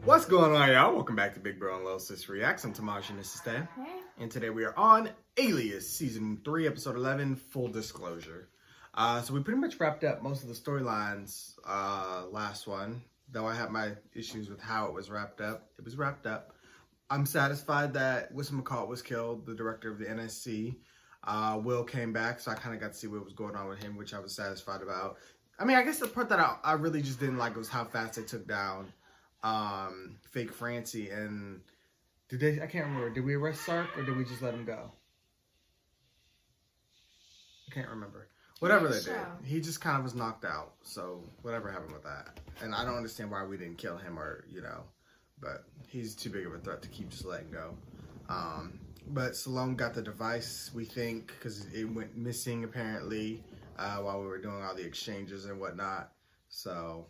What's going on, y'all? Welcome back to Big Bro and Little Sis Reacts. I'm Tamaj and this is Stan. And today we are on Alias, Season 3, Episode 11, Full Disclosure. So we pretty much wrapped up most of the storylines last one, though I had my issues with how it was wrapped up. It was wrapped up. I'm satisfied that whatchamacallit was killed, the director of the NSC. Will came back, so I kind of got to see what was going on with him, which I was satisfied about. I mean, I guess the part that I really just didn't like was how fast they took down fake Francie. And I can't remember, did we arrest Sark or did we just let him go? I can't remember. Whatever they did, he just kind of was knocked out. So whatever happened with that. And I don't understand why we didn't kill him, or, you know, but he's too big of a threat to keep just letting go. But Salome got the device, we think, because it went missing apparently while we were doing all the exchanges and whatnot. So,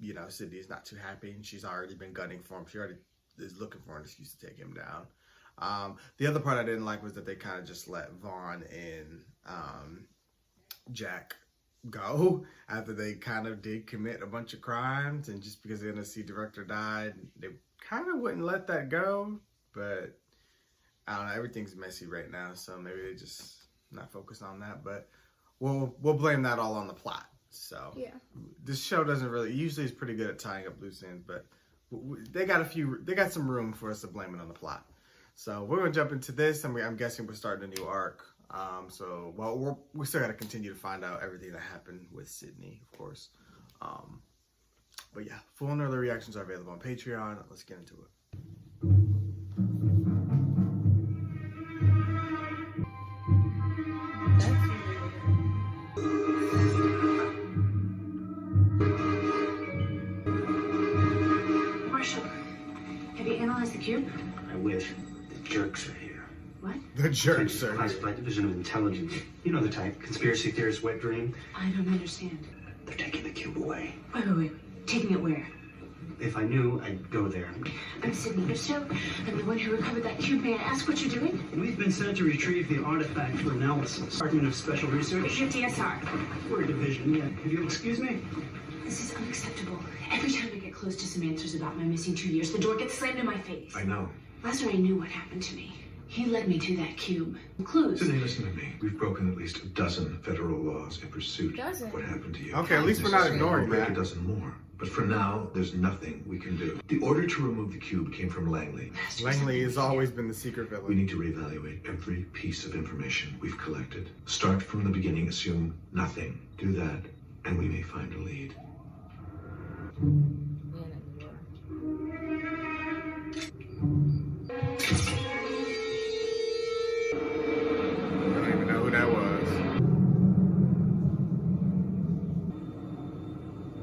you know, Sydney's not too happy, and she's already been gunning for him. She already is looking for an excuse to take him down. The other part I didn't like was that they kind of just let Vaughn and Jack go after they kind of did commit a bunch of crimes, and just because the NSC director died, they kind of wouldn't let that go. But I don't know, everything's messy right now, so maybe they just not focused on that. But we'll blame that all on the plot. So yeah, this show doesn't really, usually is pretty good at tying up loose ends, but they got some room for us to blame it on the plot. So we're gonna jump into this, and I'm guessing we're starting a new arc. So well, we still got to continue to find out everything that happened with Sydney, of course. But yeah, full and early reactions are available on Patreon. Let's get into it. Analyze the cube? I wish. The jerks are here. What? The jerks are here. Classified Division of Intelligence. You know the type. Conspiracy theorist, wet dream. I don't understand. They're taking the cube away. Wait. Taking it where? If I knew, I'd go there. I'm Sydney Bristow. I'm the one who recovered that cube. May I ask what you're doing? We've been sent to retrieve the artifact for analysis. Department of Special Research. Your DSR. We're a division, yeah. If you'll excuse me. This is unacceptable. Every time I get close to some answers about my missing 2 years, the door gets slammed in my face. I know. Lazar knew what happened to me. He led me to that cube. Clues. Sydney, listen to me. We've broken at least a dozen federal laws in pursuit of what happened to you. Okay, at least we're not ignoring we'll break that. a dozen more. But for now, there's nothing we can do. The order to remove the cube came from Langley. Langley has always been the secret We villain. need to reevaluate every piece of information we've collected. Start from the beginning, assume nothing. Do that, and we may find a lead.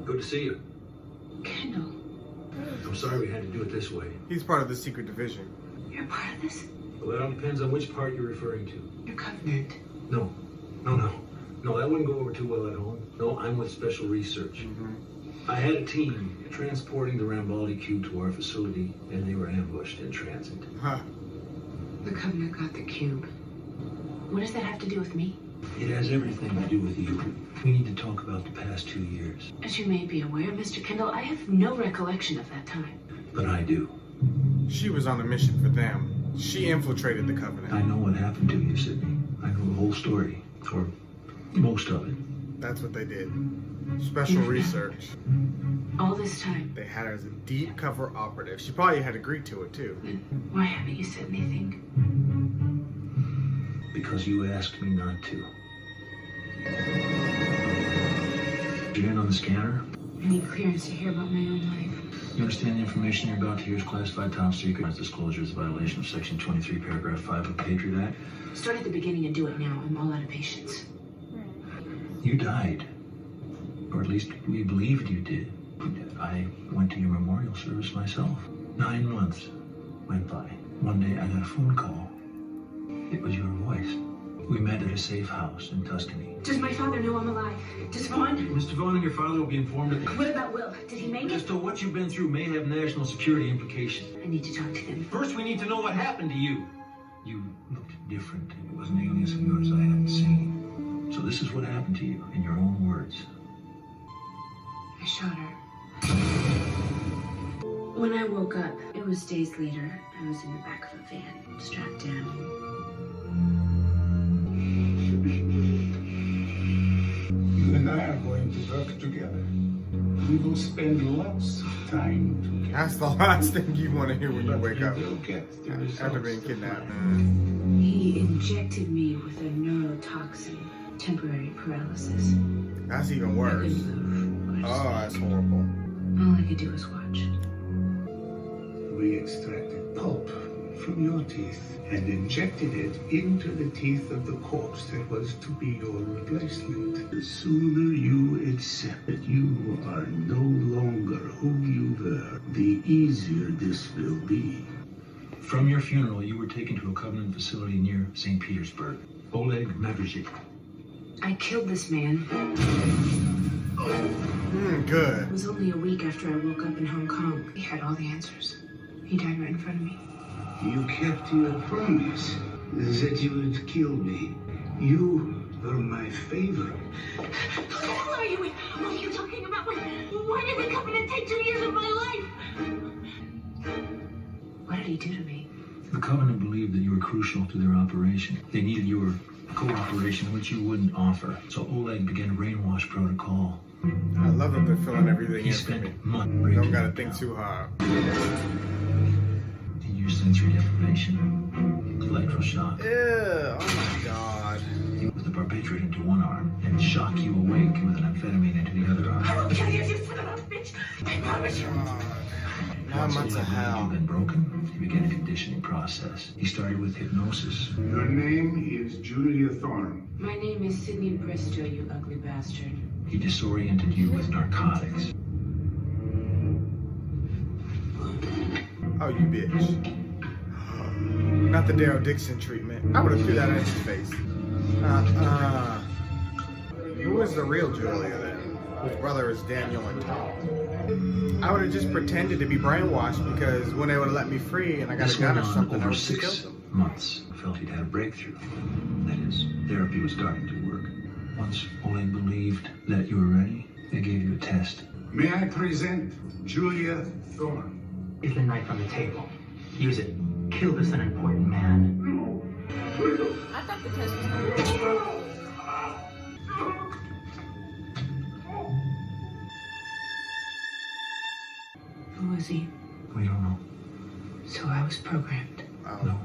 Good to see you. Kendall. I'm sorry we had to do it this way. He's part of the secret division. You're part of this? Well, that all depends on which part you're referring to. Your covenant. No, that wouldn't go over too well at home. No, I'm with Special Research. I had a team transporting the Rambaldi cube to our facility, and they were ambushed in transit. Huh. The covenant got the cube. What does that have to do with me? It has everything to do with you. We need to talk about the past 2 years. As you may be aware, Mr. Kendall, I have no recollection of that time. But I do. She was on a mission for them. She infiltrated the I Covenant. know what happened to you, Sydney. I know the whole story, or most of it. That's what they did. Special research. All this time. They had her as a deep cover operative. She probably had agreed to it too. Then why haven't you said anything? Because you asked me not to. Your hand on the scanner? I need clearance to hear about my own life. You understand the information you're about to hear is classified top secret. This disclosure is a violation of Section 23, Paragraph 5 of the Patriot Act. Start at the beginning and do it now. I'm all out of patience. You died. Or at least we believed you did. I went to your memorial service myself. 9 months went by. One day I got a phone call. It was your voice. We met at a safe house in Tuscany. Does my father know I'm alive? Does Vaughn? Mr. Vaughn and your father will be informed of What about Will? Did he make As it? to what you've been through may have national security implications. I need to talk to them. First, we need to know what happened to you. You looked different. It was an alias of yours I hadn't seen. So this is what happened to you, in your own words. I shot her. When I woke up, it was days later. I was in the back of a van, strapped down. You and I are going to work together. We will spend lots of time together. That's the last thing you want to hear when you But wake we up will get the after results being that kidnapped. matter. He injected me with a neurotoxin, temporary paralysis. That's even I worse. couldn't move. Oh, that's horrible. All I could do was watch. We extracted pulp from your teeth and injected it into the teeth of the corpse that was to be your replacement. The sooner you accept that you are no longer who you were, the easier this will be. From your funeral, you were taken to a Covenant facility near St. Petersburg. Oleg Maverick. I killed this man. Good. It was only a week after I woke up in Hong Kong. He had all the answers. He died right in front of me. You kept your promise that you would kill me. You were my favorite. Who the hell are you? What are you talking about? Why did the Covenant take 2 years of my life? What did he do to me? The Covenant believed that you were crucial to their operation. They needed your cooperation, which you wouldn't offer. So Oleg began a brainwash protocol. I love that they're filling everything He in for me. spent months Don't breaking gotta it think down. too hard. He used sensory deprivation, electroshock. Ew, oh my god. He with a barbiturate into one arm and shock you awake with an amphetamine into the other arm. I will kill you, you son of a bitch! I promise you! God. 9 Once months of Oleg believed hell. you'd been broken, he began a conditioning process. He started with hypnosis. Your name is Julia Thorne. My name is Sydney Bristow, you ugly bastard. He disoriented you with narcotics. Oh, you bitch. Not the Daryl Dixon treatment. I would have threw that in his face. Who is the real Julia then? Whose brother is Daniel and Tom? I would have just pretended to be brainwashed because when they would have let me free and I got This a gun went or on something, I over would have killed 6 them. months. I felt he'd had a breakthrough. That is, therapy was starting to work. Once Oleg believed that you were ready, they gave you a test. May I present Julia Thorne? Is the knife on the table. Use it. Kill this unimportant man. I thought the test was over. Who was he? We don't know. So I was programmed. No.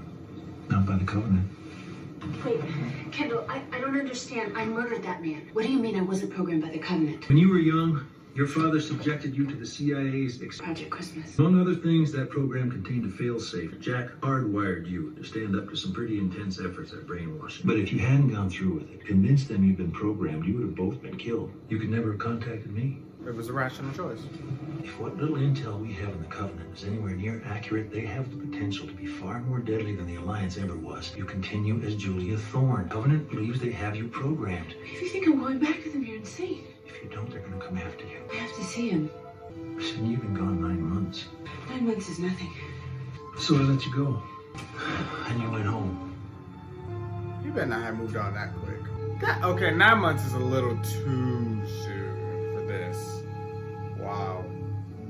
Not by the Covenant. Wait, Kendall, I don't understand. I murdered that man. What do you mean I wasn't programmed by the Covenant? When you were young, your father subjected you to the CIA's Project Christmas. Among other things, that program contained a failsafe. Jack hardwired you to stand up to some pretty intense efforts at brainwashing. But if you hadn't gone through with it, convinced them you'd been programmed, you would have both been killed. You could never have contacted me. It was a rational choice. If what little intel we have in the Covenant is anywhere near accurate, they have the potential to be far more deadly than the Alliance ever was. You continue as Julia Thorne. Covenant believes they have you programmed. If you think I'm going back to them, you're insane. If you don't, they're going to come after you. I have to see him. Listen, you've been gone 9 months. 9 months is nothing. So I let you go. And you went home. You better not have moved on that quick. Okay, 9 months is a little too soon for this. Wow.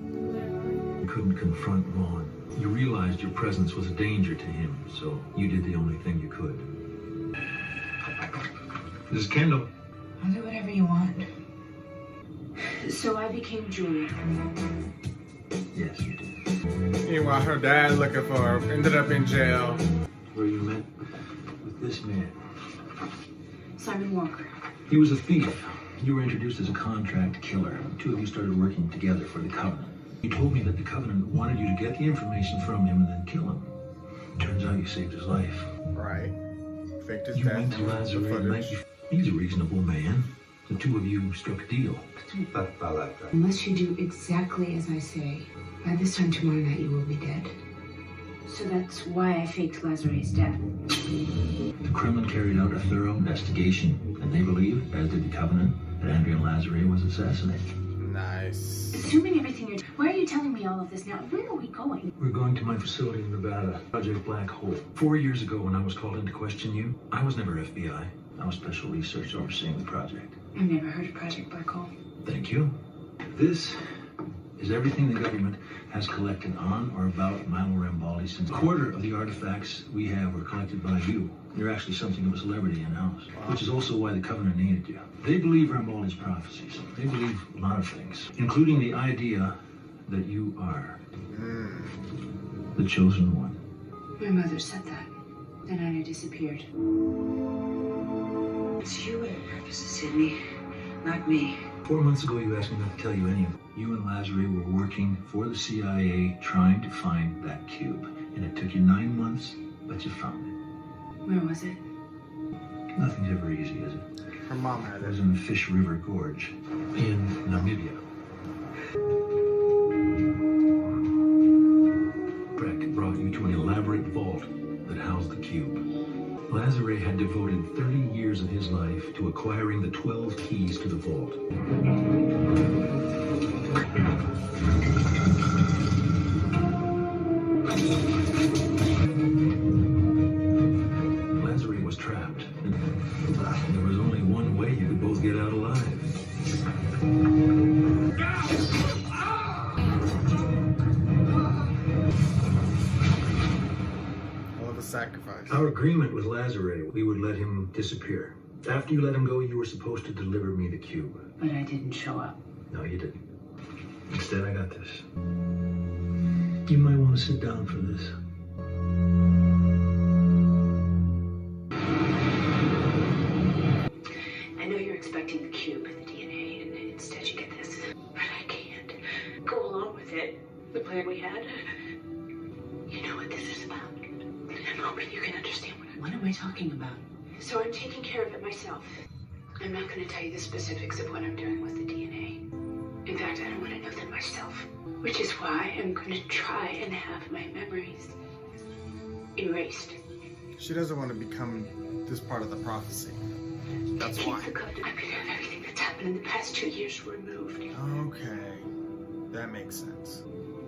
You couldn't confront Vaughn. You realized your presence was a danger to him, so you did the only thing you could. This is Kendall. I'll do whatever you want. So I became Julia. Yes, you did. Meanwhile, her dad looking for her ended up in jail. Where you met with this man. Simon Walker. He was a thief. You were introduced as a contract killer. The two of you started working together for the Covenant. You told me that the Covenant wanted you to get the information from him and then kill him. Turns out you saved his life. Right. Faked his You death. went to The Lazarus the night footage. before. He's a reasonable man. The two of you struck a deal. Unless you do exactly as I say, by this time tomorrow night you will be dead. So that's why I faked Lazare's death. The Kremlin carried out a thorough investigation, and they believe, as did the Covenant, that Andrea Lazare was assassinated. Nice. Assuming everything you're... Why are you telling me all of this now? Where are we going? We're going to my facility in Nevada, Project Black Hole. 4 years ago, when I was called in to question you, I was never FBI. I was special research overseeing the project. I've never heard of Project Black Hole. Thank you. This is everything the government has collected on or about Milo Rambaldi since a quarter of the artifacts we have were collected by you. You're actually something of a celebrity in-house, which is also why the Covenant needed you. They believe Rambaldi's prophecies. They believe a lot of things, including the idea that you are the chosen one. My mother said that. Then Anna disappeared. It's you it purposes, Sydney, not me. 4 months ago, you asked me not to tell you any of it. You and Lazare were working for the CIA trying to find that cube. And it took you 9 months, but you found it. Where was it? Nothing's ever easy, is it? Her mom had It was it. in the Fish River Gorge in Namibia. Breck brought you to an elaborate vault that housed the cube. Lazare had devoted 30 years of his life to acquiring the 12 keys to the vault. Lazare was trapped. There was only one way you could both get out alive. All of a sacrifice. Our agreement with Lazare, we would let him disappear. After you let him go, you were supposed to deliver me the cube. But I didn't show up. No, you didn't. Instead, I got this. You might want to sit down for this. I know you're expecting the cube, the DNA, and instead you get this. But I can't go along with it. The plan we had. You know what this is about. I'm hoping you can understand what am I talking about? So I'm taking care of it myself. I'm not going to tell you the specifics of what I'm doing with the DNA. In fact, I don't want to know them myself. Which is why I'm going to try and have my memories erased. She doesn't want to become this part of the prophecy. That's Keep why. the covenant. I'm going to have everything that's happened in the past 2 years removed. Okay. That makes sense.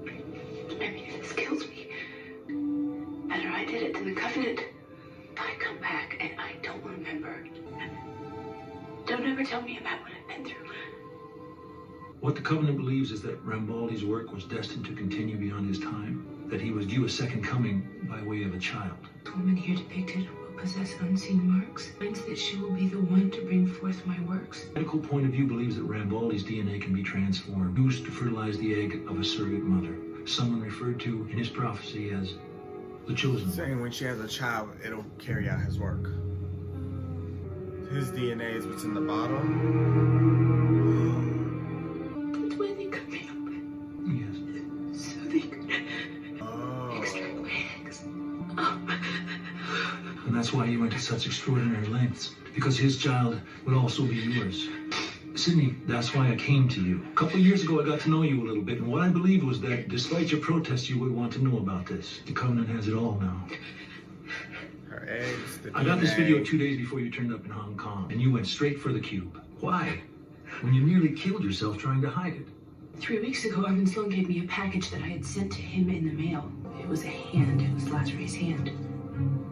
I mean, if this kills me, better I did it than the covenant. I come back and I don't remember. Don't ever tell me about what I've been through. What the Covenant believes is that Rambaldi's work was destined to continue beyond his time, that he was due a second coming by way of a child. The woman here depicted will possess unseen marks. Means that she will be the one to bring forth my works. The medical point of view believes that Rambaldi's DNA can be transformed, used to fertilize the egg of a surrogate mother, someone referred to in his prophecy as the chosen one. Saying when she has a child, it'll carry out his work. His DNA is what's in the bottle. That's why they cut me Yes. open. So they could extract my eggs. And that's why you went to such extraordinary lengths, because his child would also be yours. Sydney, that's why I came to you. A couple of years ago, I got to know you a little bit, and what I believed was that despite your protests, you would want to know about this. The Covenant has it all now. Her eggs, the I got this DNA. video 2 days before you turned up in Hong Kong, and you went straight for the cube. Why? When you nearly killed yourself trying to hide it. 3 weeks ago, Arvin Sloan gave me a package that I had sent to him in the mail. It was a hand. It was Lazare's hand.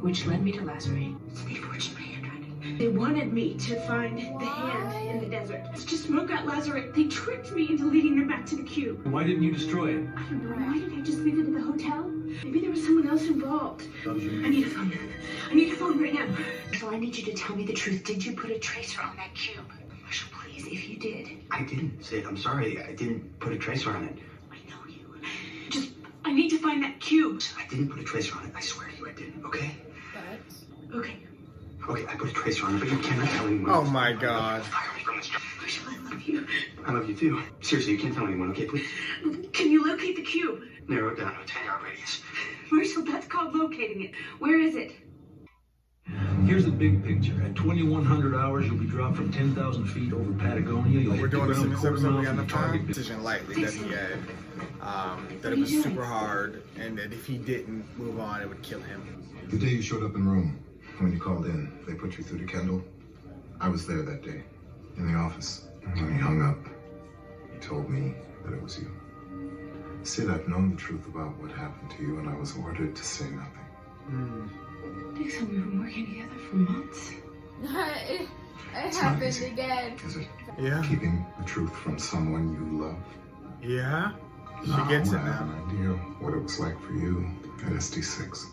Which led me to Lazare. They forged my handwriting. They wanted me to find the hand in the desert. To smoke out Lazare. They tricked me into leading them back to the cube. Why didn't you destroy it? I don't know. Why did I just leave it in the hotel? Maybe there was someone else involved. I need a phone. I need a phone right now. So I need you to tell me the truth. Did you put a tracer on that cube? Marshall, please, if you did. I didn't, Sid. I'm sorry. I didn't put a tracer on it. I know you. Just, I need to find that cube. I didn't put a tracer on it. I swear to you I didn't, okay? Okay. Okay, I put a tracer on it, but you cannot tell anyone. Oh my God. Fire me from this job. Marshall, I love you. I love you too. Seriously, you can't tell anyone, okay? Please Can you locate the cube? narrow it down to a 10-yard radius. Marshall, that's called locating it. Where is it? Here's the big picture. At 2100 hours, you'll be dropped from 10,000 feet over Patagonia. You'll We're hit the doing this in ground this quarter episode. mile We got from enough the target. time. Decision lightly that he had. That it was super hard, and that if he didn't move on, it would kill him. The day you showed up in Rome, when you called in, they put you through to Kendall. I was there that day, in the office. And when he hung up, he told me that it was you. Sid, I've known the truth about what happened to you, and I was ordered to say nothing. Next time we've been working together for months. It It's not happened easy, again. is it? Yeah. Keeping the truth from someone you love. Yeah. She gets it I have now. an idea what it was like for you at SD6.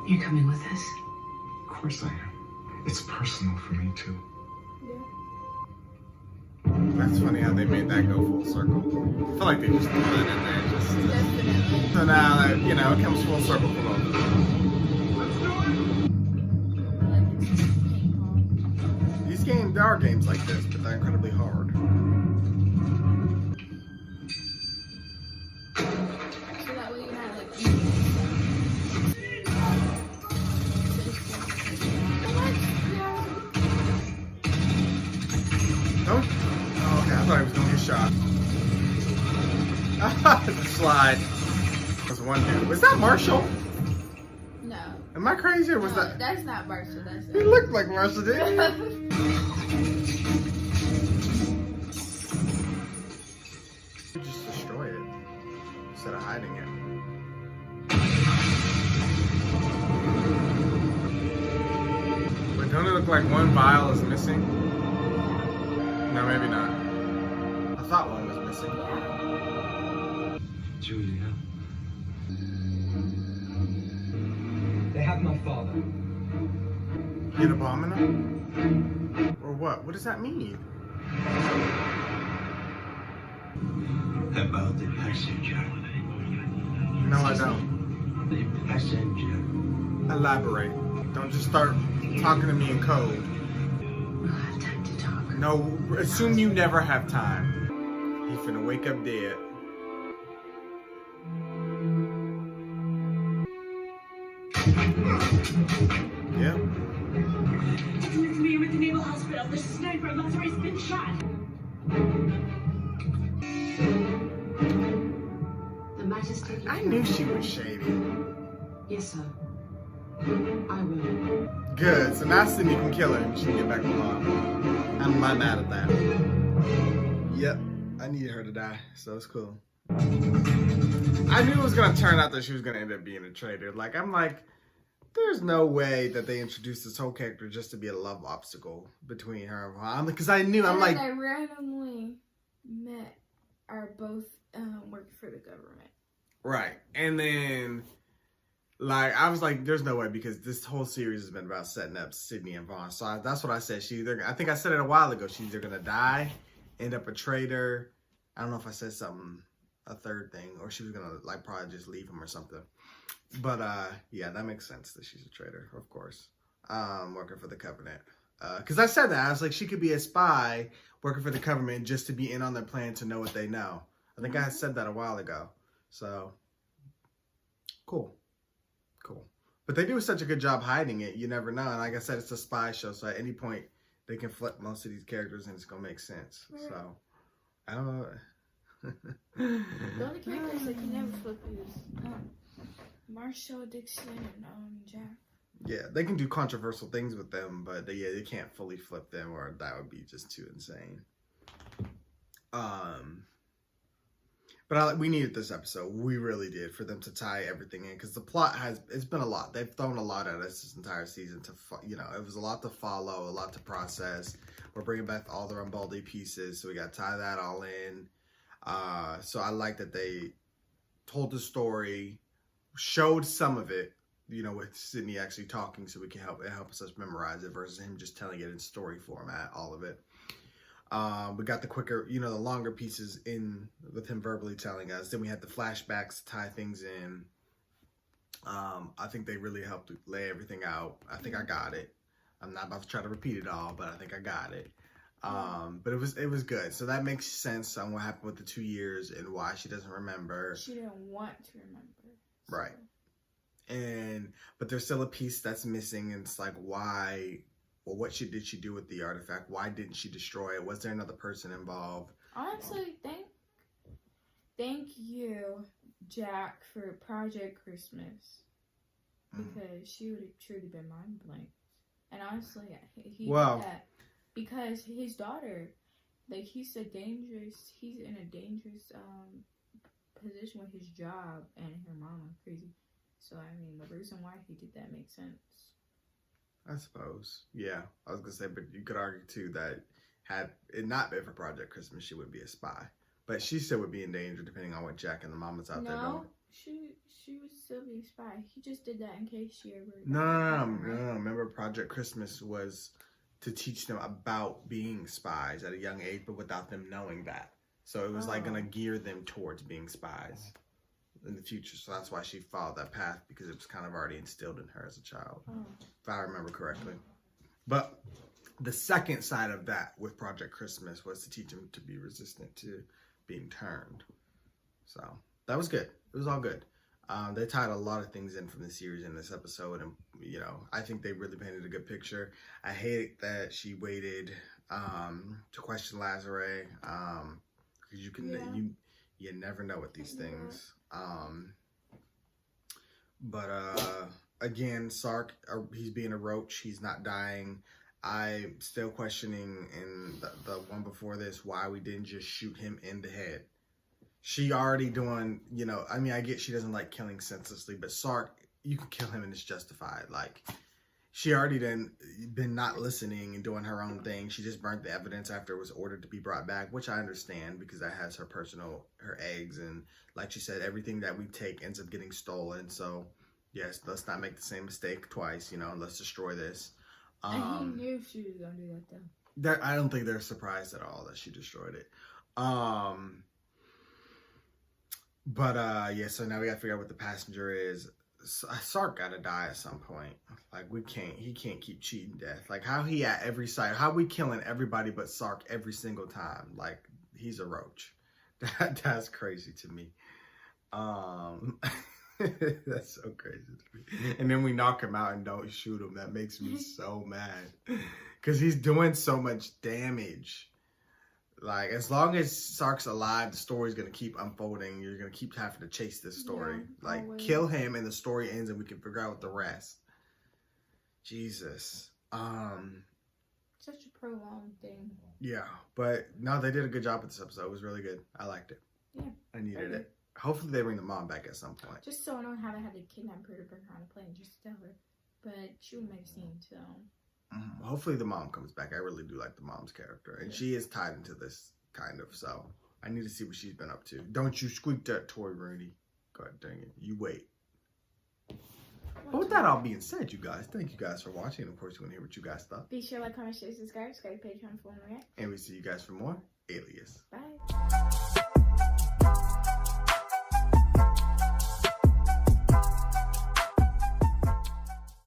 You coming with us? Of course I am. It's personal for me too. That's funny how they made that go full circle. I feel like they just threw that in there. Just so now that, you know, it comes full circle for both of them. These games, there are games like this, but they're incredibly hard. So that way you're not like. Don't. Oh, okay, I thought he was gonna get shot. The slide. There's one dude. Was that Marshall? No. Am I crazy or was No, that? that's not Marshall. That's He looked like Marshall, didn't he? Just destroy it instead of hiding it. But don't it look like one vial is missing? No, maybe not. I thought one was missing. Julia. They have my father. Get a bomb in him? Or what? What does that mean? About the passenger. No, I don't. The passenger. Elaborate. Don't just start talking to me in code. We'll have time to talk. No, assume you never have time. He finna wake up dead. Yep. It's meant to be with the Naval Hospital. There's a sniper. Lazarus been shot. The matter's taking I knew she was shady. Yes, sir. I will. Good. So now Sydney can kill her and she can get back to mom. I'm not mad at that. Yep. I needed her to die, so it's cool. I knew it was gonna turn out that she was gonna end up being a traitor. Like, I'm like, there's no way that they introduced this whole character just to be a love obstacle between her and mom. Because I knew, I'm like, I randomly met are both working for the government. right. And then, like, I was like, there's no way because this whole series has been about setting up Sydney and Vaughn. So that's what I said. I think I said it a while ago. She's either gonna die, end up a traitor. I don't know if I said something, a third thing, or she was gonna like probably just leave him or something. But yeah, that makes sense that she's a traitor, of course. Working for the Covenant. Because I said that. I was like, she could be a spy working for the government just to be in on their plan to know what they know. I think I had said that a while ago. So, cool. Cool. But they do such a good job hiding it, you never know. And like I said, it's a spy show, so at any point, they can flip most of these characters and it's going to make sense. Right. So, I don't know. The only characters that can never flip is Marshall, Dixon, and Jack. Yeah, they can do controversial things with them, but they can't fully flip them, or that would be just too insane. But we needed this episode. We really did, for them to tie everything in, because the plot it's been a lot. They've thrown a lot at us this entire season it was a lot to follow, a lot to process. We're bringing back all the Rambaldi pieces, so we got to tie that all in. So I like that they told the story, showed some of it, with Sydney actually talking, so it helps us memorize it versus him just telling it in story format, all of it. We got the quicker, the longer pieces in with him verbally telling us. Then we had the flashbacks to tie things in. I think they really helped lay everything out. I think I got it. I'm not about to try to repeat it all, but I think I got it. But it was good. So that makes sense on what happened with the 2 years and why she doesn't remember. She didn't want to remember. So. Right. But there's still a piece that's missing, and it's like, why? Well, what did she do with the artifact? Why didn't she destroy it? Was there another person involved? Honestly, thank you, Jack, for Project Christmas, because she would have truly been mind blank. And honestly, he did that because his daughter, like, he's in a dangerous position with his job, and her mama crazy. So I mean, the reason why he did that makes sense. I suppose. Yeah, I was gonna say, but you could argue too that had it not been for Project Christmas, she would be a spy. But she still would be in danger depending on what Jack and the mama's out there doing. No, she would still be a spy. He just did that in case she ever... No. Remember, Project Christmas was to teach them about being spies at a young age, but without them knowing that. So it was like going to gear them towards being spies in the future. So that's why she followed that path, because it was kind of already instilled in her as a child, if I remember correctly. But the second side of that with Project Christmas was to teach them to be resistant to being turned. So that was good. It was all good. They tied a lot of things in from the series in this episode, and you know, I think they really painted a good picture. I hate that she waited to question Lazare, because you never know with these things. But again, Sark, he's being a roach. He's not dying. I'm still questioning in the one before this why we didn't just shoot him in the head. She already doing, you know, I mean, I get she doesn't like killing senselessly, but Sark, you can kill him and it's justified. Like, she already been not listening and doing her own thing. She just burnt the evidence after it was ordered to be brought back, which I understand because that has her eggs. And like she said, everything that we take ends up getting stolen. So yes, let's not make the same mistake twice, you know, let's destroy this. And he knew she was going to do that though. I don't think they're surprised at all that she destroyed it. But yeah, so now we gotta figure out what the passenger is. Sark gotta die at some point. Like, he can't keep cheating death. Like, how he at every site, how we killing everybody but Sark every single time. Like, he's a roach. That's crazy to me. That's so crazy to me. And then we knock him out and don't shoot him. That makes me so mad. Because he's doing so much damage. Like, as long as Sark's alive, the story's going to keep unfolding. You're going to keep having to chase this story. Yeah, like, always. Kill him and the story ends and we can figure out the rest. Jesus. Such a prolonged thing. Yeah, but no, they did a good job with this episode. It was really good. I liked it. Yeah. I needed it. Hopefully they bring the mom back at some point. Just so I know how they had to kidnap her to bring her on a plane, just to tell her. But she would make a scene, so... Hopefully the mom comes back. I really do like the mom's character. And she is tied into this, kind of. So I need to see what she's been up to. Don't you squeak that toy, Rooney. God dang it. You wait. But with that all being said, you guys, thank you guys for watching. And of course, you want to hear what you guys thought. Be sure to like, comment, share, subscribe. Subscribe to Patreon for more. And we see you guys for more Alias. Bye.